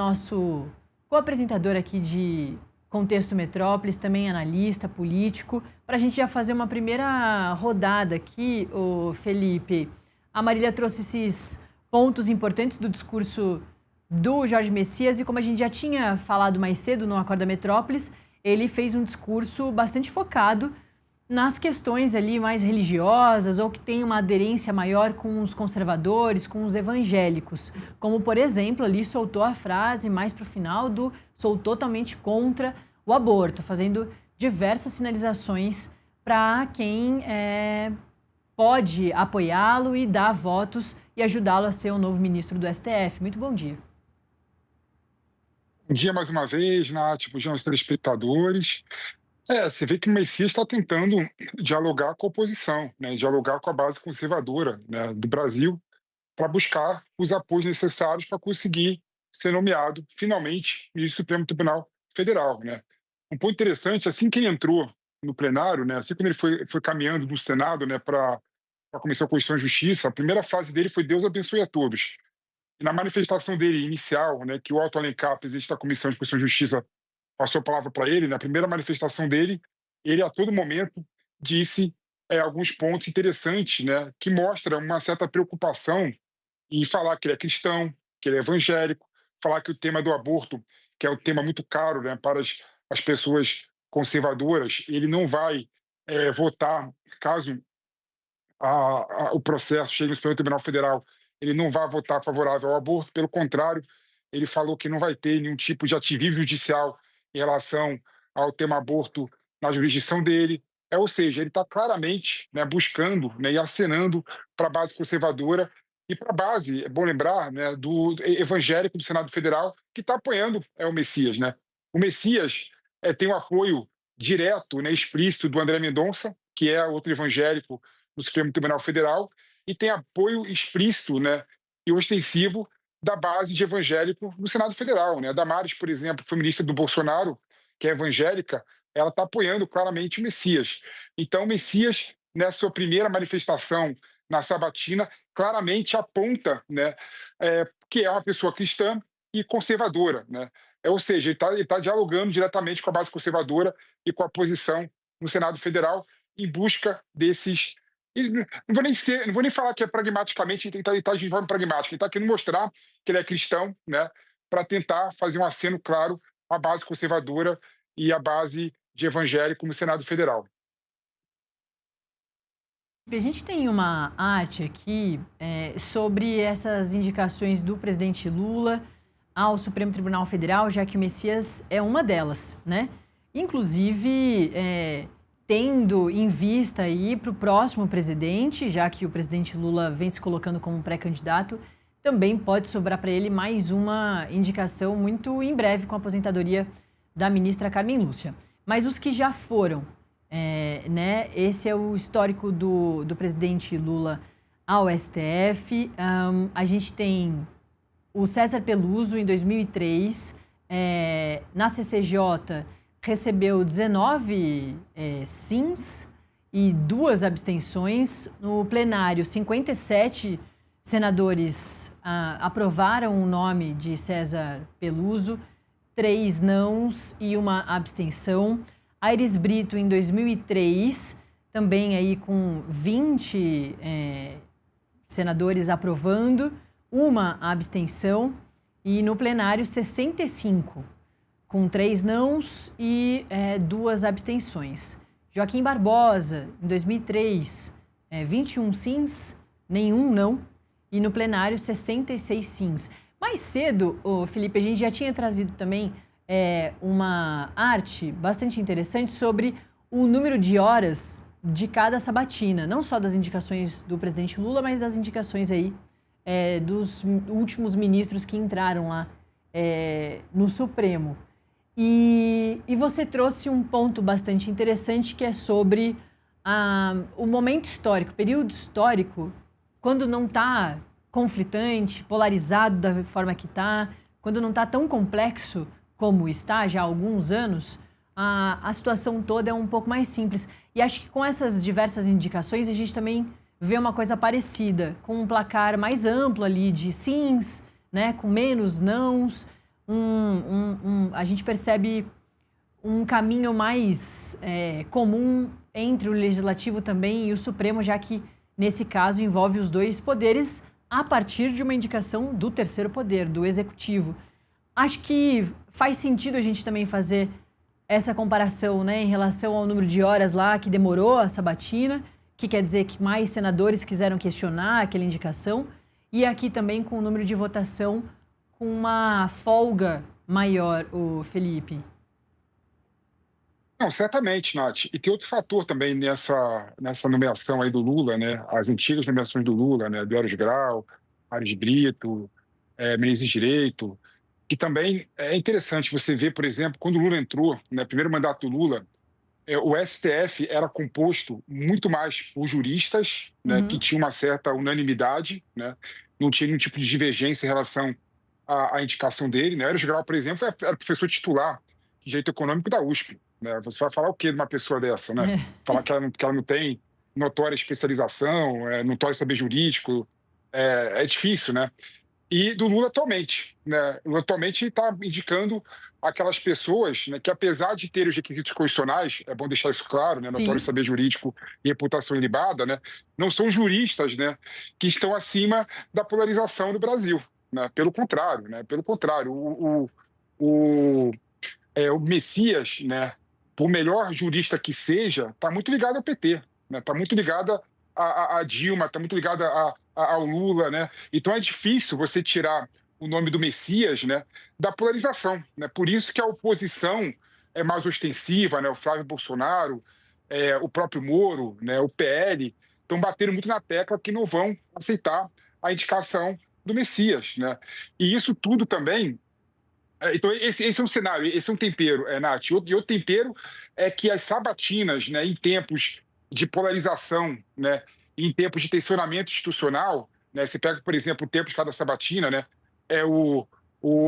nosso co-apresentador aqui de Contexto Metrópolis, também analista político, para a gente já fazer uma primeira rodada aqui, o Felipe. A Marília trouxe esses pontos importantes do discurso do Jorge Messias e como a gente já tinha falado mais cedo no Acorda Metrópolis, ele fez um discurso bastante focado nas questões ali mais religiosas ou que tem uma aderência maior com os conservadores, com os evangélicos. Como, por exemplo, ali soltou a frase mais para o final do sou totalmente contra o aborto, fazendo diversas sinalizações para quem pode apoiá-lo e dar votos e ajudá-lo a ser o novo ministro do STF. Muito bom dia. Bom dia mais uma vez, Nath, bom dia aos telespectadores. Você vê que o Messias está tentando dialogar com a oposição, né, dialogar com a base conservadora, né, do Brasil, para buscar os apoios necessários para conseguir ser nomeado, finalmente, ministro do Supremo Tribunal Federal. Né. Um ponto interessante, assim que ele entrou no plenário, né, assim quando ele foi caminhando do Senado, né, para a Comissão de Constituição e Justiça, a primeira frase dele foi Deus abençoe a todos. E na manifestação dele inicial, né, que o Otto Alencar, presidente da Comissão de Constituição e Justiça, passou a palavra para ele, na primeira manifestação dele, ele a todo momento disse alguns pontos interessantes, né, que mostram uma certa preocupação em falar que ele é cristão, que ele é evangélico, falar que o tema do aborto, que é um tema muito caro, né, para as pessoas conservadoras, ele não vai votar caso o processo chegue no Supremo Tribunal Federal, ele não vai votar favorável ao aborto, pelo contrário, ele falou que não vai ter nenhum tipo de ativismo judicial em relação ao tema aborto na jurisdição dele. Ou seja, ele está claramente, né, buscando, né, e acenando para a base conservadora e para a base, é bom lembrar, né, do evangélico do Senado Federal, que está apoiando o Messias. Né. O Messias tem o apoio direto, né, explícito do André Mendonça, que é outro evangélico do Supremo Tribunal Federal, e tem apoio explícito, né, e ostensivo da base de evangélico no Senado Federal. Né? A Damares, por exemplo, foi ministra do Bolsonaro, que é evangélica, ela está apoiando claramente o Messias. Então, o Messias, na sua primeira manifestação na sabatina, claramente aponta, né, que é uma pessoa cristã e conservadora. Né? Ou seja, ele tá dialogando diretamente com a base conservadora e com a posição no Senado Federal em busca desses. E não vou nem falar que é pragmaticamente, ele está de forma pragmática, ele está querendo mostrar que ele é cristão, né, para tentar fazer um aceno claro à base conservadora e à base de evangélico no Senado Federal. A gente tem uma arte aqui sobre essas indicações do presidente Lula ao Supremo Tribunal Federal, já que o Messias é uma delas, né? Inclusive, tendo em vista aí para o próximo presidente, já que o presidente Lula vem se colocando como pré-candidato, também pode sobrar para ele mais uma indicação muito em breve com a aposentadoria da ministra Carmen Lúcia. Mas os que já foram, né? Esse é o histórico do presidente Lula ao STF. A gente tem o César Peluso, em 2003, na CCJ, recebeu 19 sims e 2 abstenções. No plenário, 57 senadores aprovaram o nome de César Peluso, 3 nãos e 1 abstenção. Aires Brito, em 2003, também aí com 20 senadores aprovando, 1 abstenção. E no plenário, 65 com 3 nãos e 2 abstenções. Joaquim Barbosa, em 2003, 21 sims, nenhum não, e no plenário 66 sims. Mais cedo, Felipe, a gente já tinha trazido também uma arte bastante interessante sobre o número de horas de cada sabatina, não só das indicações do presidente Lula, mas das indicações aí dos últimos ministros que entraram lá no Supremo. E você trouxe um ponto bastante interessante que é sobre o momento histórico, o período histórico, quando não está conflitante, polarizado da forma que está, quando não está tão complexo como está já há alguns anos, a situação toda é um pouco mais simples. E acho que com essas diversas indicações a gente também vê uma coisa parecida, com um placar mais amplo ali de sims, né, com menos nãos, a gente percebe um caminho mais comum entre o Legislativo também e o Supremo, já que, nesse caso, envolve os dois poderes a partir de uma indicação do terceiro poder, do Executivo. Acho que faz sentido a gente também fazer essa comparação, né, em relação ao número de horas lá que demorou a sabatina, que quer dizer que mais senadores quiseram questionar aquela indicação, e aqui também com o número de votação com uma folga maior, o Felipe. Não, certamente, Nath. E tem outro fator também nessa nomeação aí do Lula, né? As antigas nomeações do Lula, né? Do Eros Grau, Ares Brito, Menezes Direito, que também é interessante você ver, por exemplo, quando o Lula entrou, né? Primeiro mandato do Lula, o STF era composto muito mais por juristas, né? Que tinham uma certa unanimidade, né? Não tinha nenhum tipo de divergência em relação à indicação dele, né? Eros Grau, por exemplo, era professor titular de Direito Econômico da USP, né? Você vai falar o quê de uma pessoa dessa, né? Falar que ela não tem notória especialização, notório saber jurídico, é difícil, né? E do Lula atualmente, né? O Lula atualmente está indicando aquelas pessoas, né, que, apesar de terem os requisitos constitucionais, é bom deixar isso claro, né, notório Sim. saber jurídico e reputação ilibada, né, não são juristas, né, que estão acima da polarização do Brasil, né? Pelo contrário, né? Pelo contrário, o, o Messias, né, por melhor jurista que seja, está muito ligado ao PT, né? Está muito ligado a Dilma, está muito ligado ao Lula, né? Então é difícil você tirar o nome do Messias, né, da polarização, né? Por isso que a oposição é mais ostensiva, né? O Flávio Bolsonaro, o próprio Moro, né? O PL estão batendo muito na tecla que não vão aceitar a indicação do Messias, né? E isso tudo também. Então, esse é um cenário, esse é um tempero, Nath. E outro tempero é que as sabatinas, né, em tempos de polarização, né, em tempos de tensionamento institucional, né, você pega, por exemplo, o tempo de cada sabatina, né, é o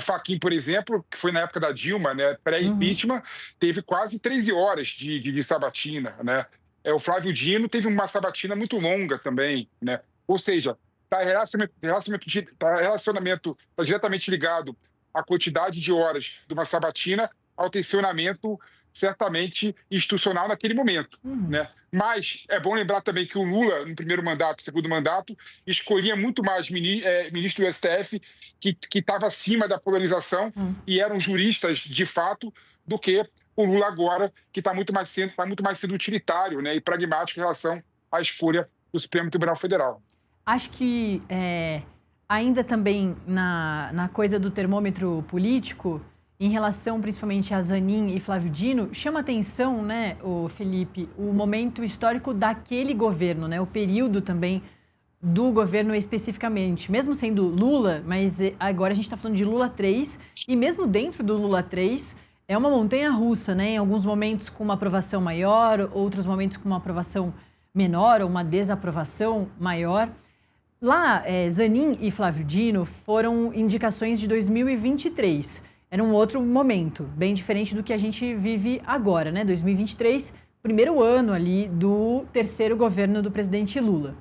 Fachin, por exemplo, que foi na época da Dilma, né, pré-impeachment, teve quase 13 horas de sabatina, né. O Flávio Dino teve uma sabatina muito longa também, né. Ou seja, relacionamento tá diretamente ligado a quantidade de horas de uma sabatina ao tensionamento certamente institucional naquele momento, né? Mas é bom lembrar também que o Lula, no primeiro mandato, segundo mandato, escolhia muito mais ministro do STF que estava acima da polarização e eram juristas de fato do que o Lula agora, que está muito mais sendo utilitário, né, e pragmático em relação à escolha do Supremo Tribunal Federal. Acho que ainda também na coisa do termômetro político, em relação principalmente a Zanin e Flávio Dino, chama atenção, né, o Felipe, o momento histórico daquele governo, né, o período também do governo especificamente. Mesmo sendo Lula, mas agora a gente está falando de Lula 3, e mesmo dentro do Lula 3, é uma montanha-russa, né, em alguns momentos com uma aprovação maior, outros momentos com uma aprovação menor ou uma desaprovação maior. Lá, Zanin e Flávio Dino foram indicações de 2023. Era um outro momento, bem diferente do que a gente vive agora, né? 2023, primeiro ano ali do terceiro governo do presidente Lula.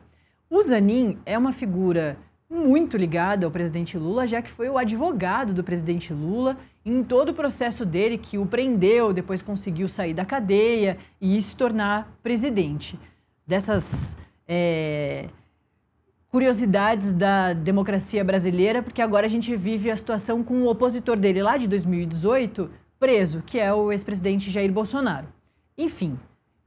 O Zanin é uma figura muito ligada ao presidente Lula, já que foi o advogado do presidente Lula em todo o processo dele, que o prendeu, depois conseguiu sair da cadeia e se tornar presidente. Dessas curiosidades da democracia brasileira, porque agora a gente vive a situação com o opositor dele lá de 2018 preso, que é o ex-presidente Jair Bolsonaro. Enfim,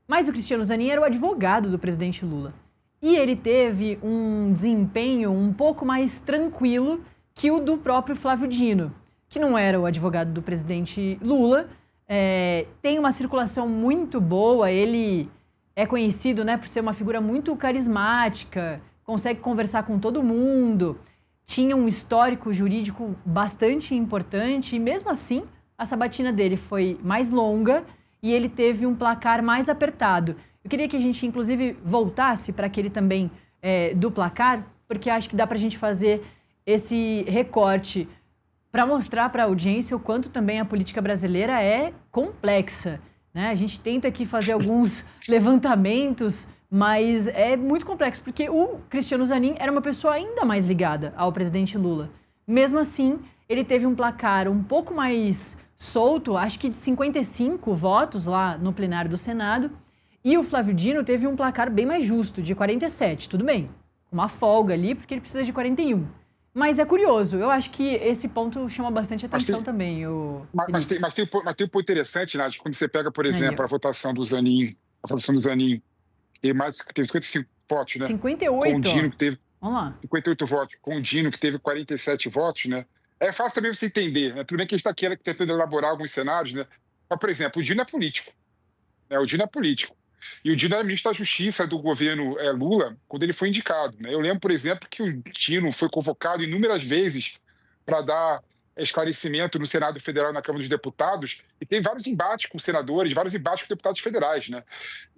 mas o Cristiano Zanin era o advogado do presidente Lula. E ele teve um desempenho um pouco mais tranquilo que o do próprio Flávio Dino, que não era o advogado do presidente Lula. Tem uma circulação muito boa, ele é conhecido, né, por ser uma figura muito carismática, consegue conversar com todo mundo, tinha um histórico jurídico bastante importante e, mesmo assim, a sabatina dele foi mais longa e ele teve um placar mais apertado. Eu queria que a gente, inclusive, voltasse para aquele também do placar, porque acho que dá para a gente fazer esse recorte para mostrar para a audiência o quanto também a política brasileira é complexa, né? A gente tenta aqui fazer alguns levantamentos, mas é muito complexo, porque o Cristiano Zanin era uma pessoa ainda mais ligada ao presidente Lula. Mesmo assim, ele teve um placar um pouco mais solto, acho que de 55 votos lá no plenário do Senado, e o Flávio Dino teve um placar bem mais justo, de 47, tudo bem, uma folga ali, porque ele precisa de 41. Mas é curioso, eu acho que esse ponto chama bastante Mas atenção tem, também, o mas Felipe. tem, mas tem, mas tem um ponto interessante, Nath, quando você pega, por Aí, exemplo, ó. a votação do Zanin, teve 55 votos, né? Com o 58, ó. Dino, que teve Vamos lá. 58 votos, com o Dino, que teve 47 votos, né? É fácil também você entender, né? Tudo bem que a gente está aqui tentando elaborar alguns cenários, né? Mas, por exemplo, o Dino é político, né? O Dino é político. E o Dino era ministro da Justiça do governo Lula quando ele foi indicado, né? Eu lembro, por exemplo, que o Dino foi convocado inúmeras vezes para dar esclarecimento no Senado Federal e na Câmara dos Deputados, e tem vários embates com senadores, vários embates com deputados federais, né?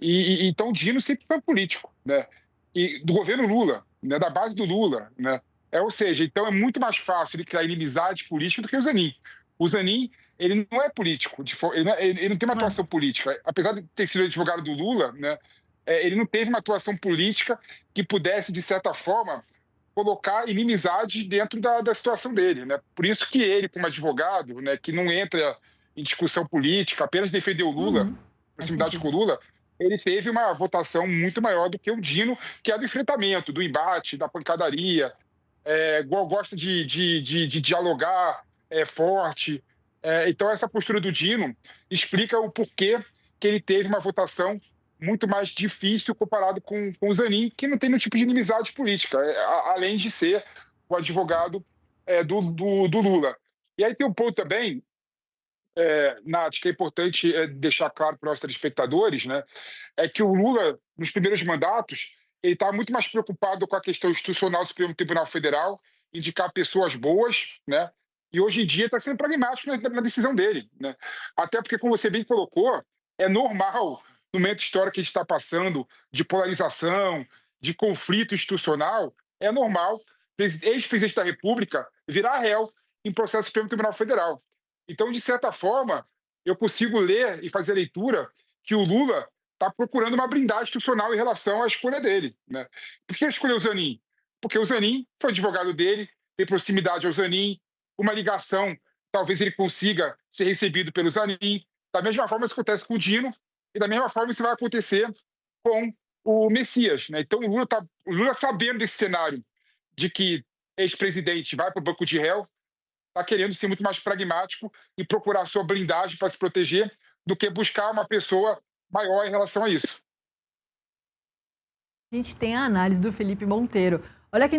Então o Dino sempre foi político, né? E do governo Lula, né? Da base do Lula, né? Ou seja, então é muito mais fácil ele criar inimizade política do que o Zanin. O Zanin, ele não é político, ele não tem uma Ué, atuação política. Apesar de ter sido advogado do Lula, né? Ele não teve uma atuação política que pudesse, de certa forma, colocar inimizade dentro da situação dele, né? Por isso que ele, como advogado, né, que não entra em discussão política, apenas defendeu o Lula, uhum, faz proximidade com sentido. o Lula, ele teve uma votação muito maior do que o Dino, que é do enfrentamento, do embate, da pancadaria, gosta de dialogar, é forte. Então, essa postura do Dino explica o porquê que ele teve uma votação muito mais difícil comparado com o Zanin, que não tem nenhum tipo de inimizade política, além de ser o advogado do Lula. E aí tem um ponto também, Nath, que é importante deixar claro para os nossos telespectadores, né, é que o Lula, nos primeiros mandatos, ele estava muito mais preocupado com a questão institucional do Supremo Tribunal Federal, indicar pessoas boas, né? E hoje em dia está sendo pragmático na decisão dele, né? Até porque, como você bem colocou, é normal, no momento histórico que a gente está passando, de polarização, de conflito institucional, é normal ex-presidente da República virar réu em processo do Supremo Tribunal Federal. Então, de certa forma, eu consigo ler e fazer a leitura que o Lula está procurando uma blindagem institucional em relação à escolha dele. Né? Por que escolheu o Zanin? Porque o Zanin foi advogado dele, tem proximidade ao Zanin, uma ligação, talvez ele consiga ser recebido pelo Zanin. Da mesma forma isso acontece com o Dino, e da mesma forma isso vai acontecer com o Messias. Né? Então o Lula sabendo desse cenário de que ex-presidente vai para o banco de réu, está querendo ser muito mais pragmático e procurar sua blindagem para se proteger do que buscar uma pessoa maior em relação a isso. A gente tem a análise do Felipe Monteiro. Olha quem tá